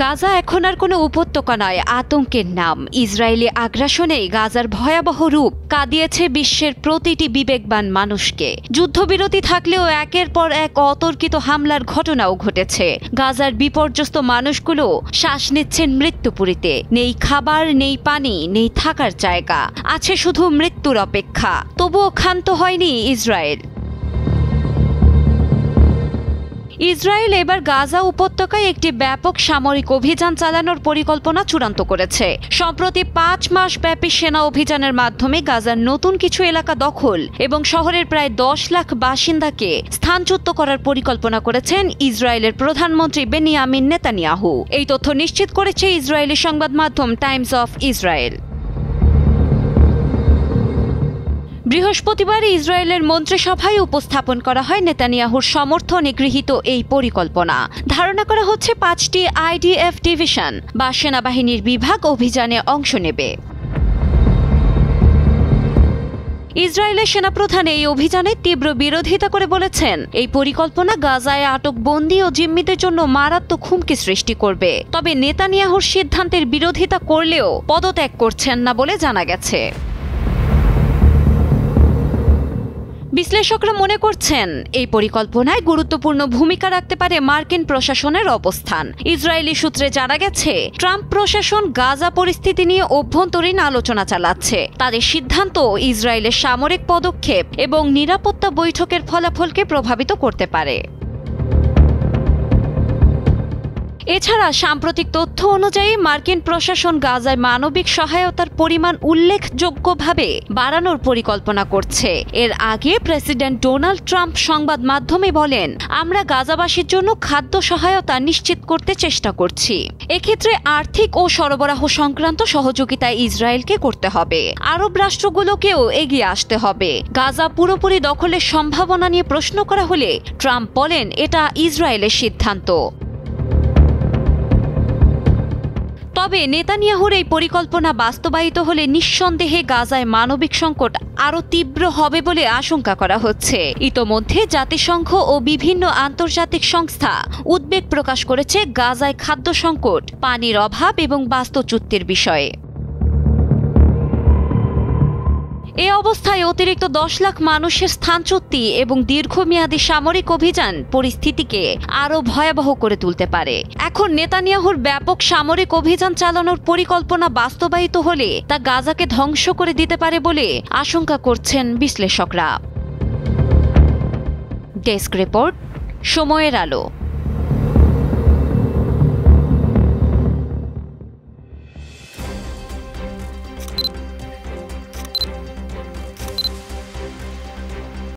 গাজা এখন আর কোনো উপত্যকা নয়, আতঙ্কের নাম। ইসরায়েলি আগ্রাসনে গাজার ভয়াবহ রূপ কাঁদিয়েছে বিশ্বের প্রতিটি বিবেকবান মানুষকে। যুদ্ধবিরতি থাকলেও একের পর এক অতর্কিত হামলার ঘটনাও ঘটেছে। গাজার বিপর্যস্ত মানুষগুলো শ্বাস নিচ্ছেন মৃত্যুপুরীতে। নেই খাবার, নেই পানি, নেই থাকার জায়গা, আছে শুধু মৃত্যুর অপেক্ষা। তবুও ক্ষান্ত হয়নি ইসরায়েল। ইসরায়েল এবার গাজা উপত্যকায় একটি ব্যাপক সামরিক অভিযান চালানোর পরিকল্পনা চূড়ান্ত করেছে। সম্প্রতি 5 মাস ব্যাপী সেনা অভিযানের মাধ্যমে গাজার নতুন কিছু এলাকা দখল এবং শহরের প্রায় 10 লাখ বাসিন্দাকে স্থানচ্যুত করার পরিকল্পনা করেছেন ইসরায়েলের প্রধানমন্ত্রী বেনিয়ামিন নেতানিয়াহু। এই তথ্য নিশ্চিত করেছে ইসরায়েলি সংবাদ মাধ্যম টাইমস অফ ইসরায়েল। বৃহস্পতিবার ইসরায়েলের মন্ত্রিসভায় উপস্থাপন করা হয় নেতানিয়াহুর সমর্থনে গৃহীত এই পরিকল্পনা। ধারণা করা হচ্ছে 5টি আইডিএফ ডিভিশন বা সেনাবাহিনীর বিভাগ অভিযানে অংশ নেবে। ইসরায়েলের সেনাপ্রধান এই অভিযানের তীব্র বিরোধিতা করে বলেছেন, এই পরিকল্পনা গাজায় আটক বন্দী ও জিম্মিদের জন্য মারাত্মক হুমকি সৃষ্টি করবে। তবে নেতানিয়াহুর সিদ্ধান্তের বিরোধিতা করলেও পদত্যাগ করছেন না বলে জানা গেছে। বিশ্লেষকরা মনে করছেন, এই পরিকল্পনায় গুরুত্বপূর্ণ ভূমিকা রাখতে পারে মার্কিন প্রশাসনের অবস্থান। ইসরায়েলি সূত্রে জানা গেছে, ট্রাম্প প্রশাসন গাজা পরিস্থিতি নিয়ে অভ্যন্তরীণ আলোচনা চালাচ্ছে। তাদের সিদ্ধান্ত ইসরায়েলের সামরিক পদক্ষেপ এবং নিরাপত্তা বৈঠকের ফলাফলকে প্রভাবিত করতে পারে। এছাড়া সাম্প্রতিক তথ্য অনুযায়ী মার্কিন প্রশাসন গাজায় মানবিক সহায়তার পরিমাণ উল্লেখযোগ্যভাবে বাড়ানোর পরিকল্পনা করছে। এর আগে প্রেসিডেন্ট ডোনাল্ড ট্রাম্প সংবাদ মাধ্যমে বলেন, আমরা গাজাবাসীর জন্য খাদ্য সহায়তা নিশ্চিত করতে চেষ্টা করছি। এক্ষেত্রে আর্থিক ও সরবরাহ সংক্রান্ত সহযোগিতা ইসরায়েলকে করতে হবে। আরব রাষ্ট্রগুলোকেও এগিয়ে আসতে হবে। গাজা পুরোপুরি দখলের সম্ভাবনা নিয়ে প্রশ্ন করা হলে ট্রাম্প বলেন, এটা ইসরায়েলের সিদ্ধান্ত। তবে নেতানিয়াহুর এই পরিকল্পনা বাস্তবায়িত হলে নিঃসন্দেহে গাজায় মানবিক সংকট আরও তীব্র হবে বলে আশঙ্কা করা হচ্ছে। ইতোমধ্যে জাতিসংঘ ও বিভিন্ন আন্তর্জাতিক সংস্থা উদ্বেগ প্রকাশ করেছে গাজায় খাদ্য সংকট, পানির অভাব এবং বাস্তুচ্যুতির বিষয়ে। এ অবস্থায় অতিরিক্ত 10 লাখ মানুষের স্থানচ্যুতি এবং দীর্ঘমেয়াদী সামরিক অভিযান পরিস্থিতিকে আরও ভয়াবহ করে তুলতে পারে। এখন নেতানিয়াহুর ব্যাপক সামরিক অভিযান চালানোর পরিকল্পনা বাস্তবায়িত হলে তা গাজাকে ধ্বংস করে দিতে পারে বলে আশঙ্কা করছেন বিশ্লেষকরা। ডেস্ক রিপোর্ট, সময়ের আলো।